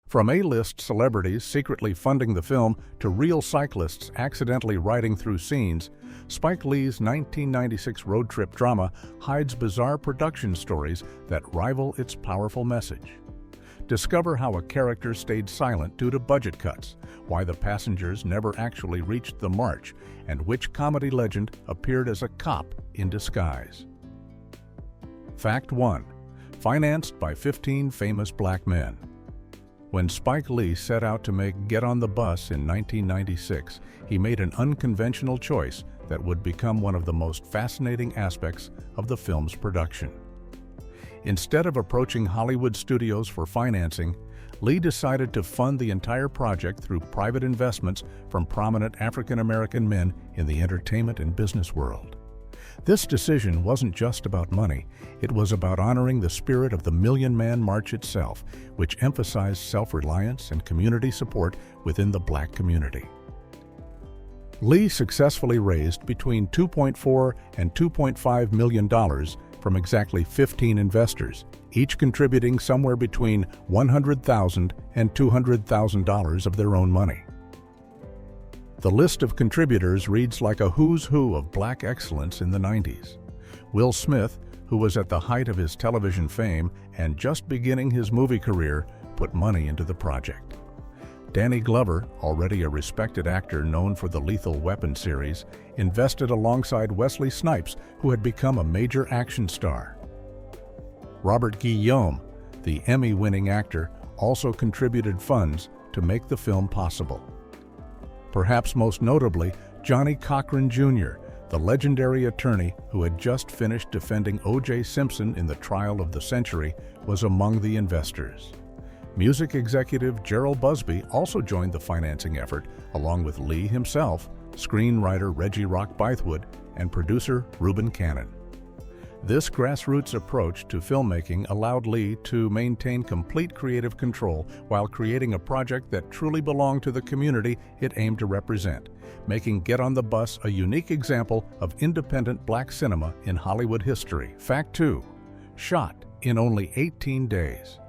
From A-list celebrities secretly funding the film to real cyclists accidentally riding through scenes, Spike Lee's 1996 road trip drama hides bizarre production stories that rival its powerful message. Discover how a character stayed silent due to budget cuts, why the passengers never actually reached the march, and which comedy legend appeared as a cop in disguise. Fact 1. Financed by 15 famous black men. When Spike Lee set out to make Get on the Bus in 1996, he made an unconventional choice that would become one of the most fascinating aspects of the film's production. Instead of approaching Hollywood studios for financing, Lee decided to fund the entire project through private investments from prominent African-American men in the entertainment and business world. This decision wasn't just about money, it was about honoring the spirit of the Million Man March itself, which emphasized self-reliance and community support within the black community. Lee successfully raised between $2.4 and $2.5 million from exactly 15 investors, each contributing somewhere between $100,000 and $200,000 of their own money. The list of contributors reads like a who's who of black excellence in the 90s. Will Smith, who was at the height of his television fame and just beginning his movie career, put money into the project. Danny Glover, already a respected actor known for the Lethal Weapon series, invested alongside Wesley Snipes, who had become a major action star. Robert Guillaume, the Emmy-winning actor, also contributed funds to make the film possible. Perhaps most notably, Johnny Cochran Jr., the legendary attorney who had just finished defending O.J. Simpson in the trial of the century, was among the investors. Music executive Gerald Busby also joined the financing effort, along with Lee himself, screenwriter Reggie Rock Bythewood, and producer Reuben Cannon. This grassroots approach to filmmaking allowed Lee to maintain complete creative control while creating a project that truly belonged to the community it aimed to represent, making Get on the Bus a unique example of independent black cinema in Hollywood history. Fact 2. Shot in only 18 days.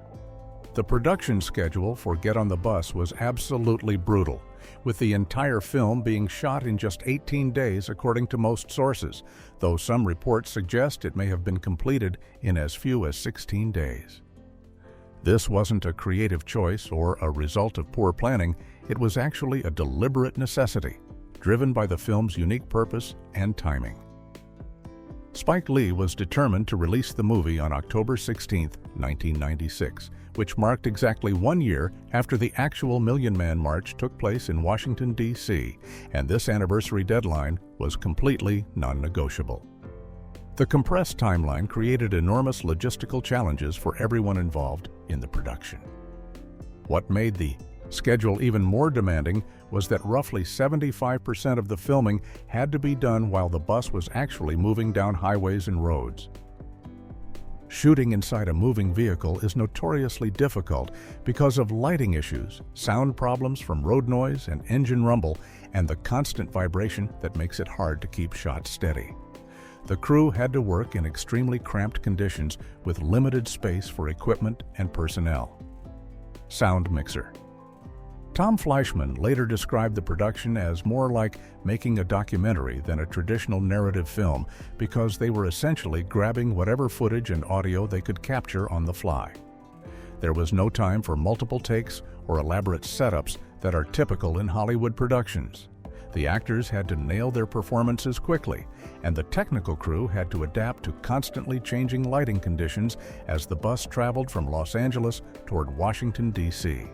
The production schedule for Get on the Bus was absolutely brutal, with the entire film being shot in just 18 days according to most sources, though some reports suggest it may have been completed in as few as 16 days. This wasn't a creative choice or a result of poor planning, it was actually a deliberate necessity, driven by the film's unique purpose and timing. Spike Lee was determined to release the movie on October 16, 1996, which marked exactly 1 year after the actual Million Man March took place in Washington, D.C., and this anniversary deadline was completely non-negotiable. The compressed timeline created enormous logistical challenges for everyone involved in the production. What made the schedule even more demanding was that roughly 75% of the filming had to be done while the bus was actually moving down highways and roads. Shooting inside a moving vehicle is notoriously difficult because of lighting issues, sound problems from road noise and engine rumble, and the constant vibration that makes it hard to keep shots steady. The crew had to work in extremely cramped conditions with limited space for equipment and personnel. Sound mixer. Tom Fleischman later described the production as more like making a documentary than a traditional narrative film because they were essentially grabbing whatever footage and audio they could capture on the fly. There was no time for multiple takes or elaborate setups that are typical in Hollywood productions. The actors had to nail their performances quickly, and the technical crew had to adapt to constantly changing lighting conditions as the bus traveled from Los Angeles toward Washington, D.C.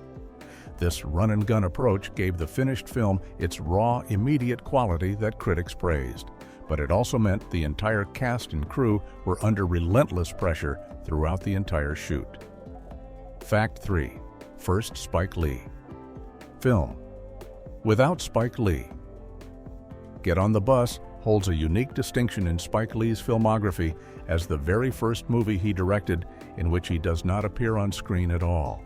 This run-and-gun approach gave the finished film its raw, immediate quality that critics praised, but it also meant the entire cast and crew were under relentless pressure throughout the entire shoot. Fact 3. First Spike Lee. Film. Without Spike Lee. Get on the Bus holds a unique distinction in Spike Lee's filmography as the very first movie he directed in which he does not appear on screen at all.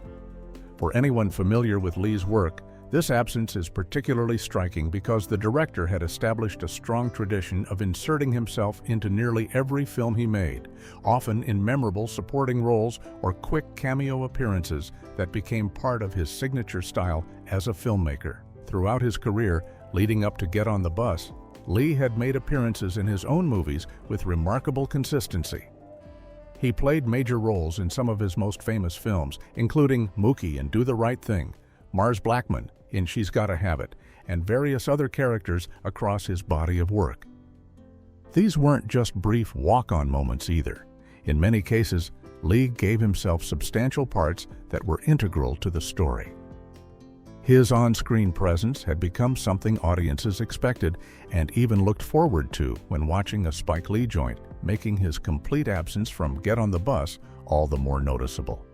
For anyone familiar with Lee's work, This absence is particularly striking because the director had established a strong tradition of inserting himself into nearly every film he made, often in memorable supporting roles or quick cameo appearances that became part of his signature style as a filmmaker. Throughout his career, leading up to Get on the Bus, Lee had made appearances in his own movies with remarkable consistency. He played major roles in some of his most famous films, including Mookie in Do the Right Thing, Mars Blackman in She's Gotta Have It, and various other characters across his body of work. These weren't just brief walk-on moments either. In many cases, Lee gave himself substantial parts that were integral to the story. His on-screen presence had become something audiences expected and even looked forward to when watching a Spike Lee joint, making his complete absence from Get on the Bus all the more noticeable.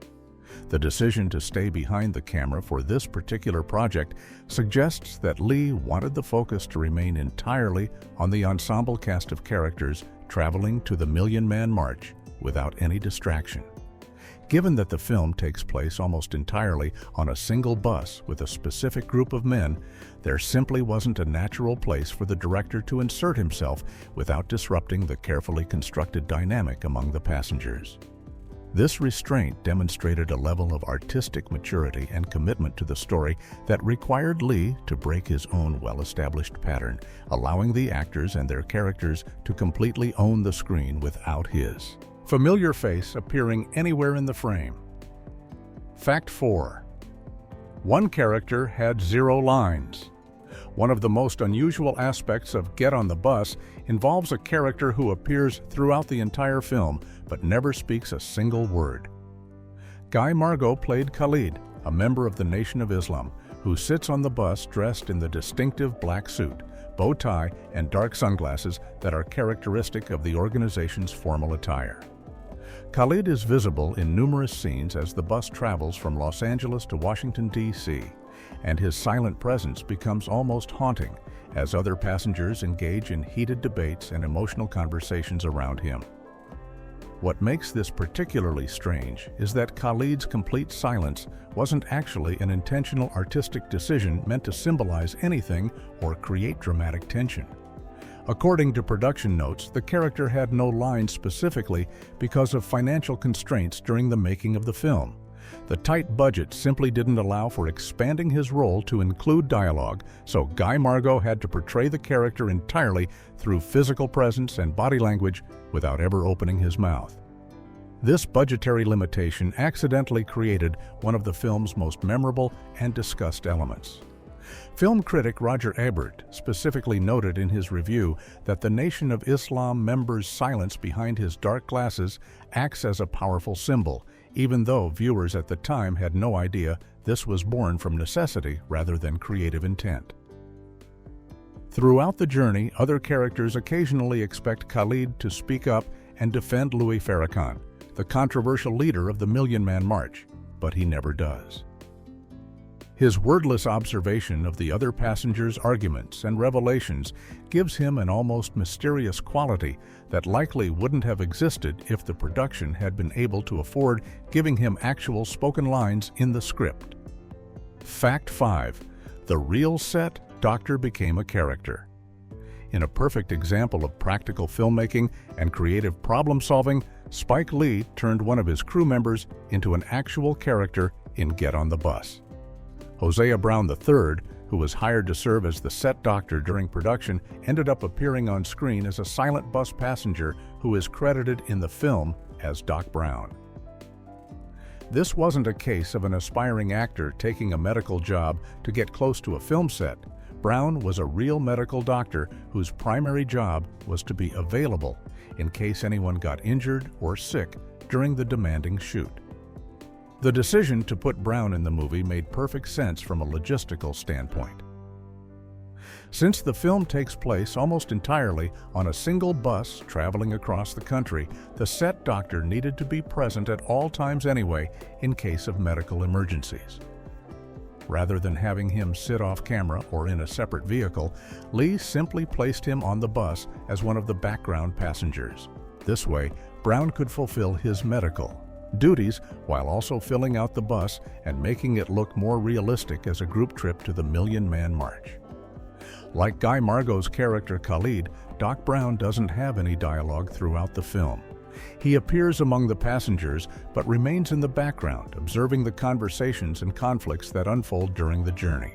The decision to stay behind the camera for this particular project suggests that Lee wanted the focus to remain entirely on the ensemble cast of characters traveling to the Million Man March without any distraction. Given that the film takes place almost entirely on a single bus with a specific group of men, there simply wasn't a natural place for the director to insert himself without disrupting the carefully constructed dynamic among the passengers. This restraint demonstrated a level of artistic maturity and commitment to the story that required Lee to break his own well-established pattern, allowing the actors and their characters to completely own the screen without his familiar face appearing anywhere in the frame. Fact 4. One character had 0 lines. One of the most unusual aspects of Get on the Bus involves a character who appears throughout the entire film but never speaks a single word. Guy Margot played Khalid, a member of the Nation of Islam, who sits on the bus dressed in the distinctive black suit, bow tie, and dark sunglasses that are characteristic of the organization's formal attire. Khalid is visible in numerous scenes as the bus travels from Los Angeles to Washington, D.C., and his silent presence becomes almost haunting as other passengers engage in heated debates and emotional conversations around him. What makes this particularly strange is that Khalid's complete silence wasn't actually an intentional artistic decision meant to symbolize anything or create dramatic tension. According to production notes, the character had no lines specifically because of financial constraints during the making of the film. The tight budget simply didn't allow for expanding his role to include dialogue, so Guy Margot had to portray the character entirely through physical presence and body language without ever opening his mouth. This budgetary limitation accidentally created one of the film's most memorable and discussed elements. Film critic Roger Ebert specifically noted in his review that the Nation of Islam member's silence behind his dark glasses acts as a powerful symbol, even though viewers at the time had no idea this was born from necessity rather than creative intent. Throughout the journey, other characters occasionally expect Khalid to speak up and defend Louis Farrakhan, the controversial leader of the Million Man March, but he never does. His wordless observation of the other passengers' arguments and revelations gives him an almost mysterious quality that likely wouldn't have existed if the production had been able to afford giving him actual spoken lines in the script. Fact 5. The real set doctor became a character. In a perfect example of practical filmmaking and creative problem-solving, Spike Lee turned one of his crew members into an actual character in Get on the Bus. Hosea Brown III, who was hired to serve as the set doctor during production, ended up appearing on screen as a silent bus passenger who is credited in the film as Doc Brown. This wasn't a case of an aspiring actor taking a medical job to get close to a film set. Brown was a real medical doctor whose primary job was to be available in case anyone got injured or sick during the demanding shoot. The decision to put Brown in the movie made perfect sense from a logistical standpoint. Since the film takes place almost entirely on a single bus traveling across the country, the set doctor needed to be present at all times anyway in case of medical emergencies. Rather than having him sit off camera or in a separate vehicle, Lee simply placed him on the bus as one of the background passengers. This way, Brown could fulfill his medical, duties while also filling out the bus and making it look more realistic as a group trip to the Million Man March. Like Guy Margot's character Khalid, Doc Brown doesn't have any dialogue throughout the film. He appears among the passengers but remains in the background, observing the conversations and conflicts that unfold during the journey.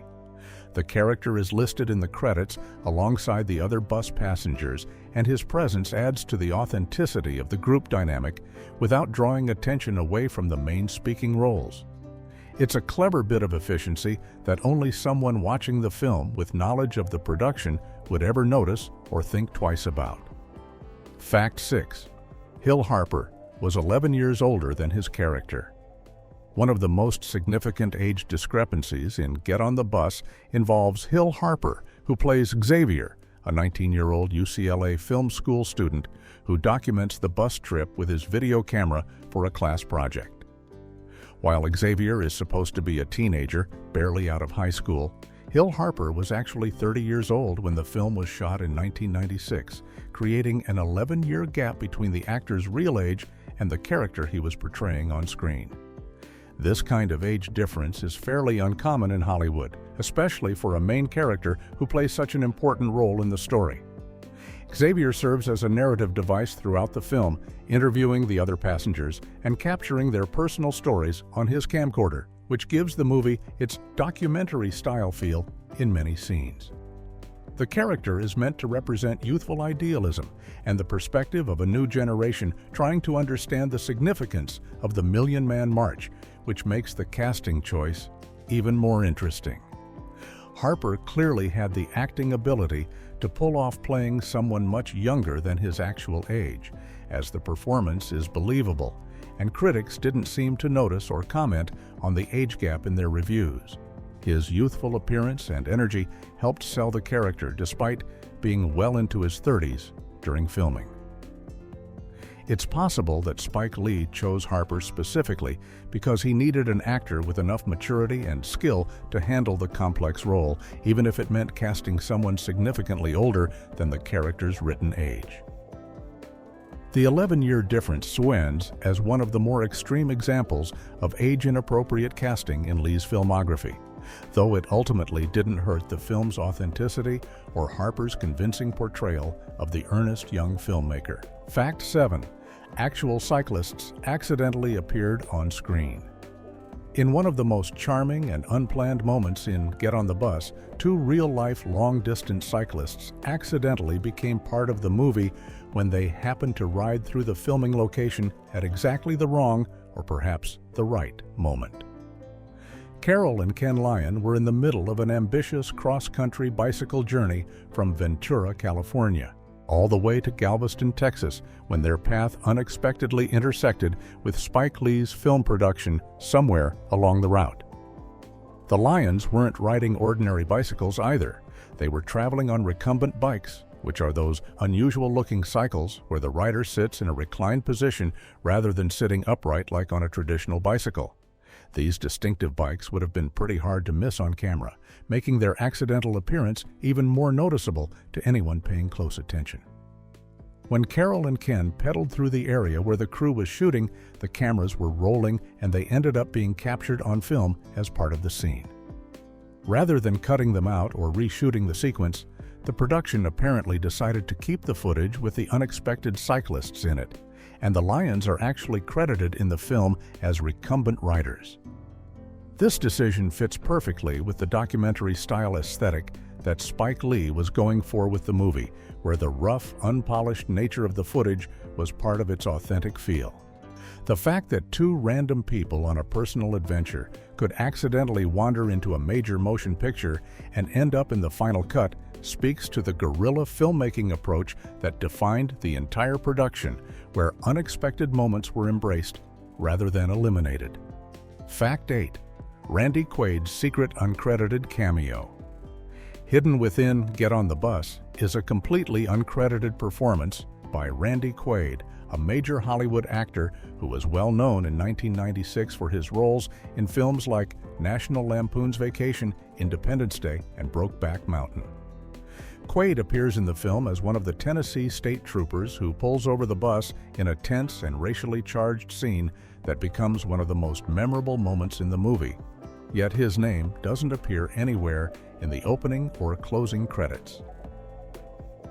The character is listed in the credits alongside the other bus passengers, and his presence adds to the authenticity of the group dynamic without drawing attention away from the main speaking roles. It's a clever bit of efficiency that only someone watching the film with knowledge of the production would ever notice or think twice about. Fact 6. Hill Harper was 11 years older than his character. One of the most significant age discrepancies in Get on the Bus involves Hill Harper, who plays Xavier, a 19-year-old UCLA film school student who documents the bus trip with his video camera for a class project. While Xavier is supposed to be a teenager, barely out of high school, Hill Harper was actually 30 years old when the film was shot in 1996, creating an 11-year gap between the actor's real age and the character he was portraying on screen. This kind of age difference is fairly uncommon in Hollywood, especially for a main character who plays such an important role in the story. Xavier serves as a narrative device throughout the film, interviewing the other passengers and capturing their personal stories on his camcorder, which gives the movie its documentary-style feel in many scenes. The character is meant to represent youthful idealism and the perspective of a new generation trying to understand the significance of the Million Man March, which makes the casting choice even more interesting. Harper clearly had the acting ability to pull off playing someone much younger than his actual age, as the performance is believable, and critics didn't seem to notice or comment on the age gap in their reviews. His youthful appearance and energy helped sell the character despite being well into his 30s during filming. It's possible that Spike Lee chose Harper specifically because he needed an actor with enough maturity and skill to handle the complex role, even if it meant casting someone significantly older than the character's written age. The 11-year difference swings as one of the more extreme examples of age-inappropriate casting in Lee's filmography, though it ultimately didn't hurt the film's authenticity or Harper's convincing portrayal of the earnest young filmmaker. Fact 7. Actual cyclists accidentally appeared on screen. In one of the most charming and unplanned moments in Get on the Bus, two real-life long-distance cyclists accidentally became part of the movie when they happened to ride through the filming location at exactly the wrong, or perhaps the right, moment. Carol and Ken Lyon were in the middle of an ambitious cross-country bicycle journey from Ventura, California, all the way to Galveston, Texas, when their path unexpectedly intersected with Spike Lee's film production somewhere along the route. The Lyons weren't riding ordinary bicycles either. They were traveling on recumbent bikes, which are those unusual-looking cycles where the rider sits in a reclined position rather than sitting upright like on a traditional bicycle. These distinctive bikes would have been pretty hard to miss on camera, making their accidental appearance even more noticeable to anyone paying close attention. When Carol and Ken pedaled through the area where the crew was shooting, the cameras were rolling and they ended up being captured on film as part of the scene. Rather than cutting them out or reshooting the sequence, the production apparently decided to keep the footage with the unexpected cyclists in it, and the Lyons are actually credited in the film as recumbent riders. This decision fits perfectly with the documentary-style aesthetic that Spike Lee was going for with the movie, where the rough, unpolished nature of the footage was part of its authentic feel. The fact that two random people on a personal adventure could accidentally wander into a major motion picture and end up in the final cut speaks to the guerrilla filmmaking approach that defined the entire production, where unexpected moments were embraced rather than eliminated. Fact 8. Randy Quaid's secret uncredited cameo. Hidden within Get on the Bus is a completely uncredited performance by Randy Quaid, a major Hollywood actor who was well known in 1996 for his roles in films like National Lampoon's Vacation, Independence Day, and Brokeback Mountain. Quaid appears in the film as one of the Tennessee state troopers who pulls over the bus in a tense and racially charged scene that becomes one of the most memorable moments in the movie, yet his name doesn't appear anywhere in the opening or closing credits.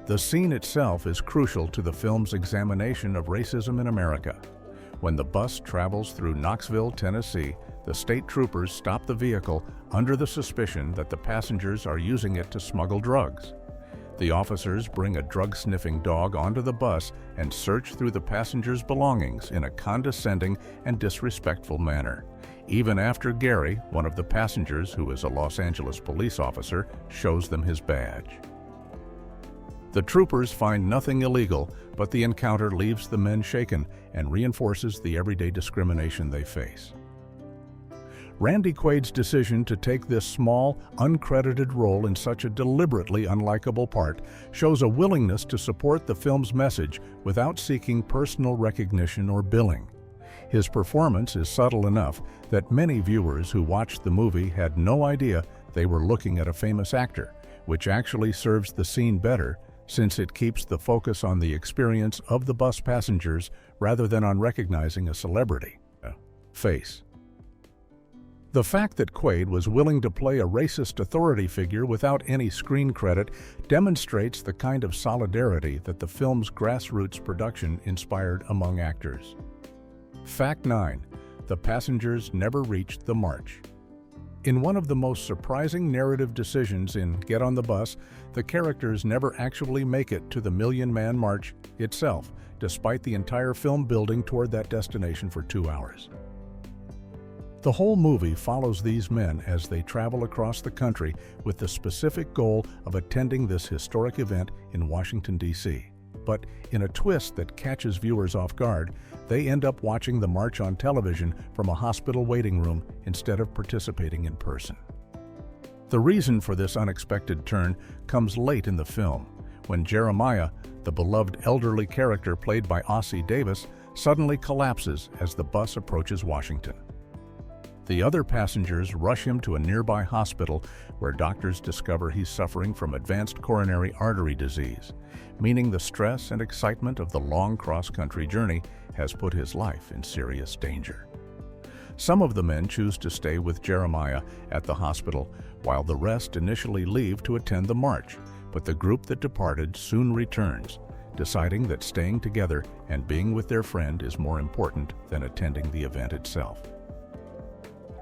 The scene itself is crucial to the film's examination of racism in America. When the bus travels through Knoxville, Tennessee, the state troopers stop the vehicle under the suspicion that the passengers are using it to smuggle drugs. The officers bring a drug-sniffing dog onto the bus and search through the passengers' belongings in a condescending and disrespectful manner, even after Gary, one of the passengers who is a Los Angeles police officer, shows them his badge. The troopers find nothing illegal, but the encounter leaves the men shaken and reinforces the everyday discrimination they face. Randy Quaid's decision to take this small, uncredited role in such a deliberately unlikable part shows a willingness to support the film's message without seeking personal recognition or billing. His performance is subtle enough that many viewers who watched the movie had no idea they were looking at a famous actor, which actually serves the scene better since it keeps the focus on the experience of the bus passengers rather than on recognizing a celebrity face. The fact that Quaid was willing to play a racist authority figure without any screen credit demonstrates the kind of solidarity that the film's grassroots production inspired among actors. Fact 9. The passengers never reached the march. In one of the most surprising narrative decisions in Get on the Bus, the characters never actually make it to the Million Man March itself, despite the entire film building toward that destination for 2 hours. The whole movie follows these men as they travel across the country with the specific goal of attending this historic event in Washington, D.C. But in a twist that catches viewers off guard, they end up watching the march on television from a hospital waiting room instead of participating in person. The reason for this unexpected turn comes late in the film, when Jeremiah, the beloved elderly character played by Ossie Davis, suddenly collapses as the bus approaches Washington. The other passengers rush him to a nearby hospital where doctors discover he's suffering from advanced coronary artery disease, meaning the stress and excitement of the long cross-country journey has put his life in serious danger. Some of the men choose to stay with Jeremiah at the hospital, while the rest initially leave to attend the march, but the group that departed soon returns, deciding that staying together and being with their friend is more important than attending the event itself.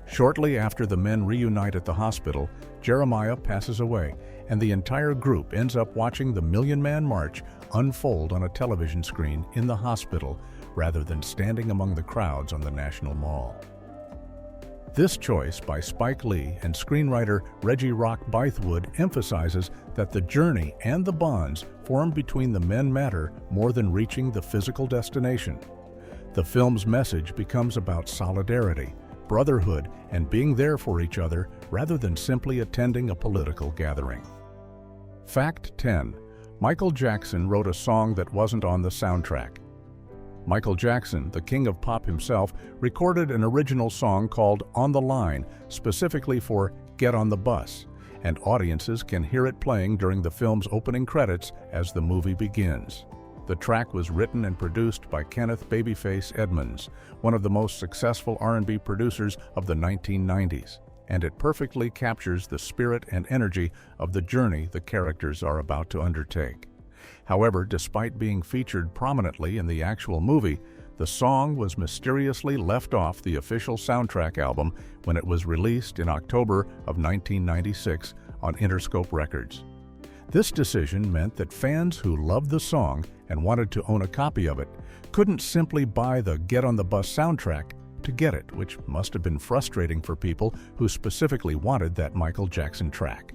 Shortly after the men reunite at the hospital, Jeremiah passes away, and the entire group ends up watching the Million Man March unfold on a television screen in the hospital rather than standing among the crowds on the National Mall. This choice by Spike Lee and screenwriter Reggie Rock Bythewood emphasizes that the journey and the bonds formed between the men matter more than reaching the physical destination. The film's message becomes about solidarity, brotherhood, and being there for each other rather than simply attending a political gathering. Fact 10. Michael Jackson wrote a song that wasn't on the soundtrack. Michael Jackson, the king of pop himself, recorded an original song called On the Line specifically for Get on the Bus, and audiences can hear it playing during the film's opening credits as the movie begins. The track was written and produced by Kenneth "Babyface" Edmonds, one of the most successful R&B producers of the 1990s, and it perfectly captures the spirit and energy of the journey the characters are about to undertake. However, despite being featured prominently in the actual movie, the song was mysteriously left off the official soundtrack album when it was released in October of 1996 on Interscope Records. This decision meant that fans who loved the song and wanted to own a copy of it couldn't simply buy the Get on the Bus soundtrack to get it, which must have been frustrating for people who specifically wanted that Michael Jackson track.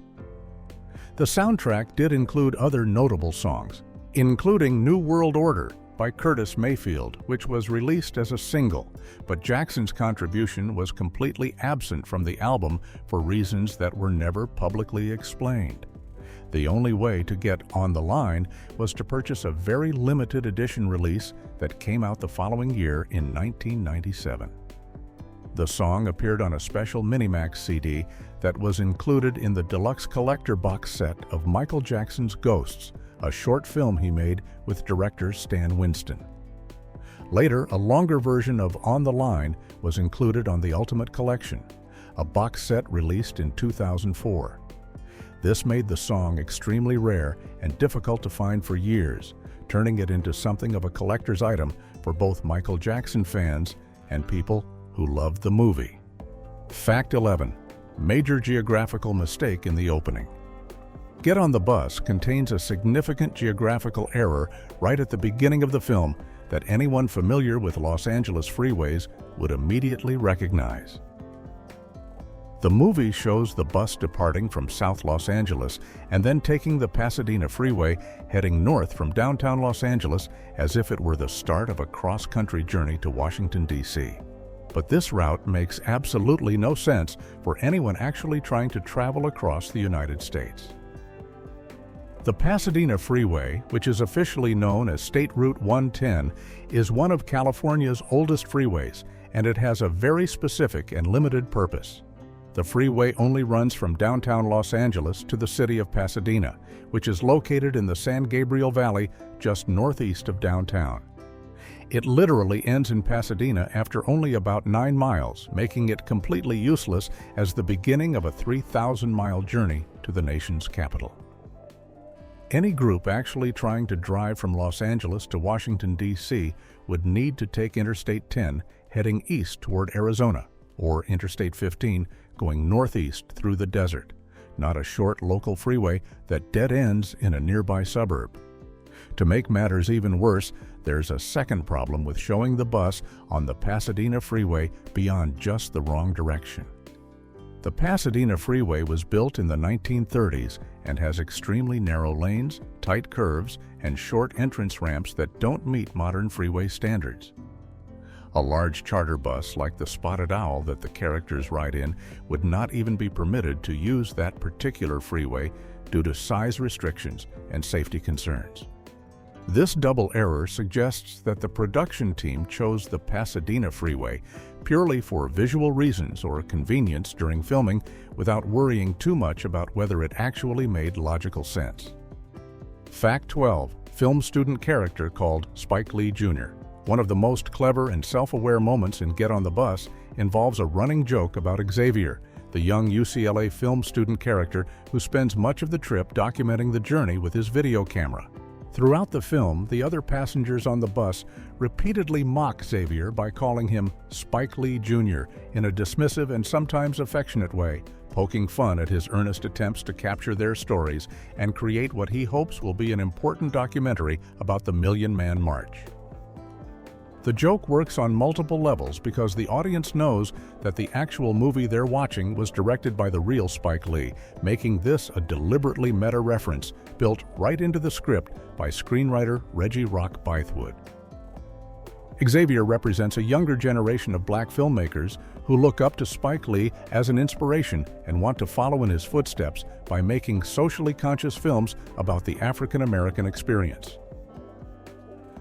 The soundtrack did include other notable songs, including New World Order by Curtis Mayfield, which was released as a single, but Jackson's contribution was completely absent from the album for reasons that were never publicly explained. The only way to get On the Line was to purchase a very limited edition release that came out the following year in 1997. The song appeared on a special Minimax CD that was included in the deluxe collector box set of Michael Jackson's Ghosts, a short film he made with director Stan Winston. Later, a longer version of On the Line was included on the Ultimate Collection, a box set released in 2004. This made the song extremely rare and difficult to find for years, turning it into something of a collector's item for both Michael Jackson fans and people who loved the movie. Fact 11. Major geographical mistake in the opening. Get on the Bus contains a significant geographical error right at the beginning of the film that anyone familiar with Los Angeles freeways would immediately recognize. The movie shows the bus departing from South Los Angeles and then taking the Pasadena freeway heading north from downtown Los Angeles as if it were the start of a cross-country journey to Washington, D.C. But this route makes absolutely no sense for anyone actually trying to travel across the United States. The Pasadena Freeway, which is officially known as State Route 110, is one of California's oldest freeways, and it has a very specific and limited purpose. The freeway only runs from downtown Los Angeles to the city of Pasadena, which is located in the San Gabriel Valley just northeast of downtown. It literally ends in Pasadena after only about 9 miles, making it completely useless as the beginning of a 3,000-mile journey to the nation's capital. Any group actually trying to drive from Los Angeles to Washington, D.C. would need to take Interstate 10 heading east toward Arizona, or Interstate 15 going northeast through the desert, not a short local freeway that dead ends in a nearby suburb. To make matters even worse, there's a second problem with showing the bus on the Pasadena freeway beyond just the wrong direction. The Pasadena freeway was built in the 1930s and has extremely narrow lanes, tight curves, and short entrance ramps that don't meet modern freeway standards. A large charter bus like the Spotted Owl that the characters ride in would not even be permitted to use that particular freeway due to size restrictions and safety concerns. This double error suggests that the production team chose the Pasadena freeway purely for visual reasons or convenience during filming without worrying too much about whether it actually made logical sense. Fact 12. Film student character called Spike Lee Jr. One of the most clever and self-aware moments in Get on the Bus involves a running joke about Xavier, the young UCLA film student character who spends much of the trip documenting the journey with his video camera. Throughout the film, the other passengers on the bus repeatedly mock Xavier by calling him Spike Lee Jr. in a dismissive and sometimes affectionate way, poking fun at his earnest attempts to capture their stories and create what he hopes will be an important documentary about the Million Man March. The joke works on multiple levels because the audience knows that the actual movie they're watching was directed by the real Spike Lee, making this a deliberately meta reference built right into the script by screenwriter Reggie Rock Bythewood. Xavier represents a younger generation of black filmmakers who look up to Spike Lee as an inspiration and want to follow in his footsteps by making socially conscious films about the African American experience.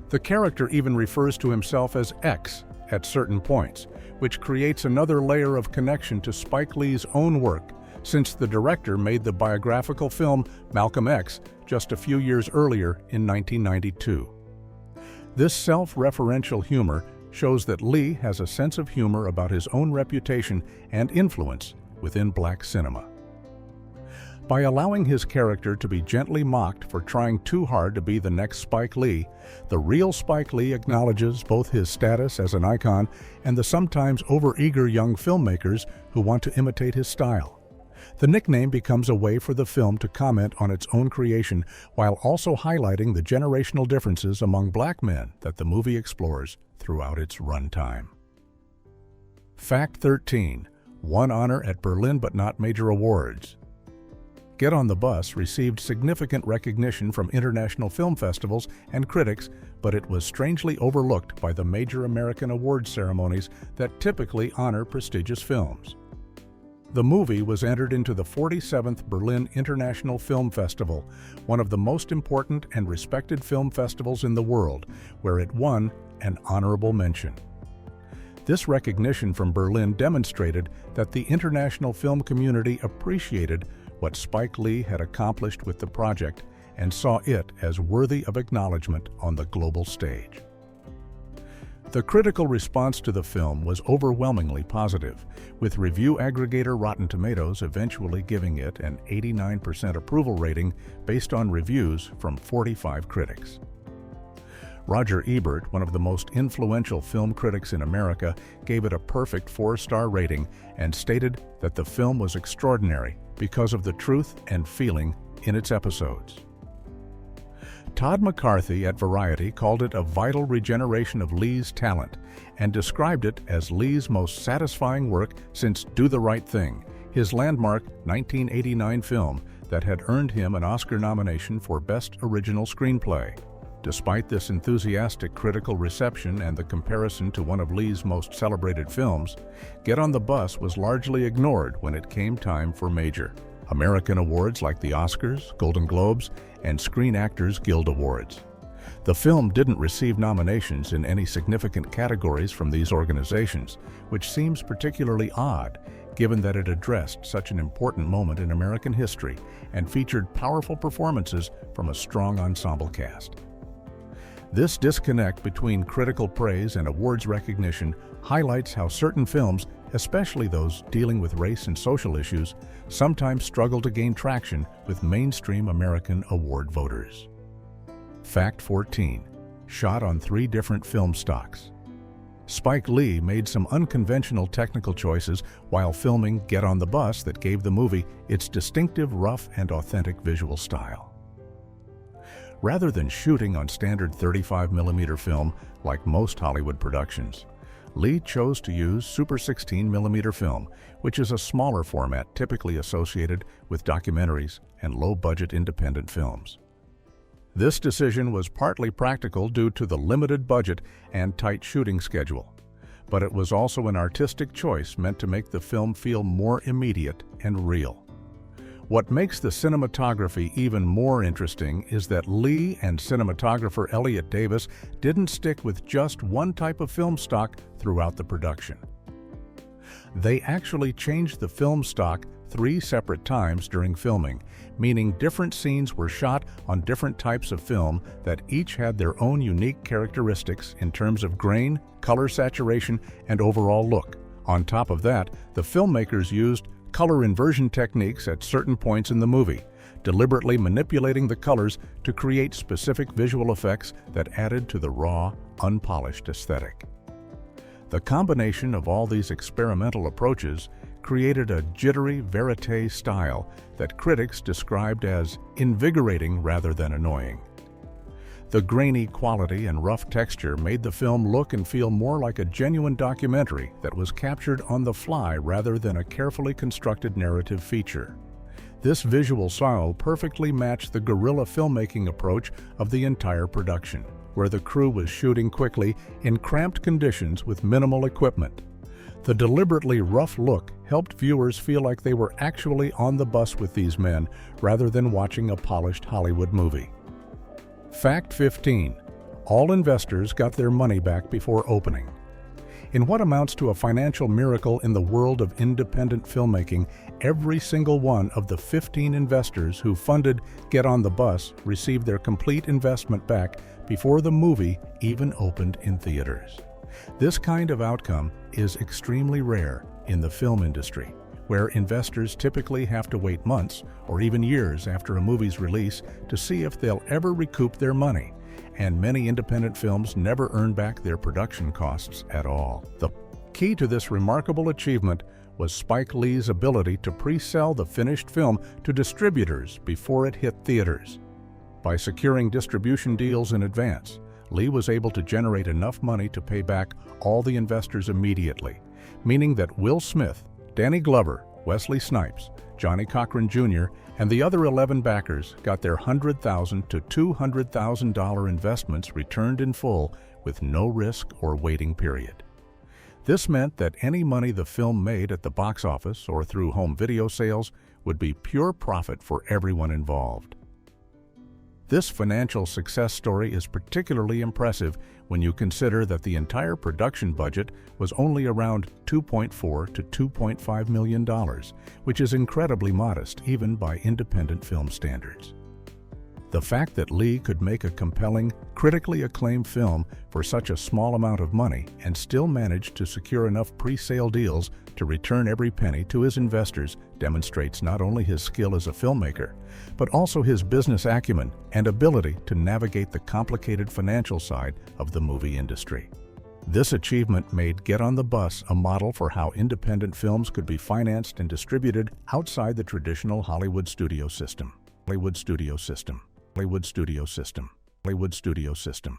The character even refers to himself as X at certain points, which creates another layer of connection to Spike Lee's own work, since the director made the biographical film Malcolm X just a few years earlier in 1992. This self-referential humor shows that Lee has a sense of humor about his own reputation and influence within black cinema. By allowing his character to be gently mocked for trying too hard to be the next Spike Lee, the real Spike Lee acknowledges both his status as an icon and the sometimes overeager young filmmakers who want to imitate his style. The nickname becomes a way for the film to comment on its own creation while also highlighting the generational differences among black men that the movie explores throughout its runtime. Fact 13. Won honor at Berlin but not major awards. Get on the Bus received significant recognition from international film festivals and critics, but it was strangely overlooked by the major American awards ceremonies that typically honor prestigious films. The movie was entered into the 47th Berlin International Film Festival, one of the most important and respected film festivals in the world, where it won an honorable mention. This recognition from Berlin demonstrated that the international film community appreciated what Spike Lee had accomplished with the project and saw it as worthy of acknowledgement on the global stage. The critical response to the film was overwhelmingly positive, with review aggregator Rotten Tomatoes eventually giving it an 89% approval rating based on reviews from 45 critics. Roger Ebert, one of the most influential film critics in America, gave it a perfect 4-star rating and stated that the film was extraordinary because of the truth and feeling in its episodes. Todd McCarthy at Variety called it a vital regeneration of Lee's talent and described it as Lee's most satisfying work since Do the Right Thing, his landmark 1989 film that had earned him an Oscar nomination for Best Original Screenplay. Despite this enthusiastic critical reception and the comparison to one of Lee's most celebrated films, Get on the Bus was largely ignored when it came time for major American awards like the Oscars, Golden Globes, and Screen Actors Guild Awards. The film didn't receive nominations in any significant categories from these organizations, which seems particularly odd given that it addressed such an important moment in American history and featured powerful performances from a strong ensemble cast. This disconnect between critical praise and awards recognition highlights how certain films, especially those dealing with race and social issues, sometimes struggle to gain traction with mainstream American award voters. Fact 14. Shot on 3 different film stocks. Spike Lee made some unconventional technical choices while filming Get on the Bus that gave the movie its distinctive rough and authentic visual style. Rather than shooting on standard 35mm film like most Hollywood productions, Lee chose to use Super 16mm film, which is a smaller format typically associated with documentaries and low-budget independent films. This decision was partly practical due to the limited budget and tight shooting schedule, but it was also an artistic choice meant to make the film feel more immediate and real. What makes the cinematography even more interesting is that Lee and cinematographer Elliot Davis didn't stick with just one type of film stock throughout the production. They actually changed the film stock 3 separate times during filming, meaning different scenes were shot on different types of film that each had their own unique characteristics in terms of grain, color saturation, and overall look. On top of that, the filmmakers used color inversion techniques at certain points in the movie, deliberately manipulating the colors to create specific visual effects that added to the raw, unpolished aesthetic. The combination of all these experimental approaches created a jittery verite style that critics described as invigorating rather than annoying. The grainy quality and rough texture made the film look and feel more like a genuine documentary that was captured on the fly rather than a carefully constructed narrative feature. This visual style perfectly matched the guerrilla filmmaking approach of the entire production, where the crew was shooting quickly in cramped conditions with minimal equipment. The deliberately rough look helped viewers feel like they were actually on the bus with these men rather than watching a polished Hollywood movie. Fact 15. All investors got their money back before opening. In what amounts to a financial miracle in the world of independent filmmaking, every single one of the 15 investors who funded Get on the Bus received their complete investment back before the movie even opened in theaters. This kind of outcome is extremely rare in the film industry, where investors typically have to wait months or even years after a movie's release to see if they'll ever recoup their money, and many independent films never earn back their production costs at all. The key to this remarkable achievement was Spike Lee's ability to pre-sell the finished film to distributors before it hit theaters. By securing distribution deals in advance, Lee was able to generate enough money to pay back all the investors immediately, meaning that Will Smith, Danny Glover, Wesley Snipes, Johnny Cochran Jr., and the other 11 backers got their $100,000 to $200,000 investments returned in full with no risk or waiting period. This meant that any money the film made at the box office or through home video sales would be pure profit for everyone involved. This financial success story is particularly impressive when you consider that the entire production budget was only around $2.4 to $2.5 million, which is incredibly modest even by independent film standards. The fact that Lee could make a compelling, critically acclaimed film for such a small amount of money and still manage to secure enough pre-sale deals to return every penny to his investors demonstrates not only his skill as a filmmaker, but also his business acumen and ability to navigate the complicated financial side of the movie industry. This achievement made Get on the Bus a model for how independent films could be financed and distributed outside the traditional Hollywood studio system. Hollywood studio system. Hollywood studio system. Hollywood studio system.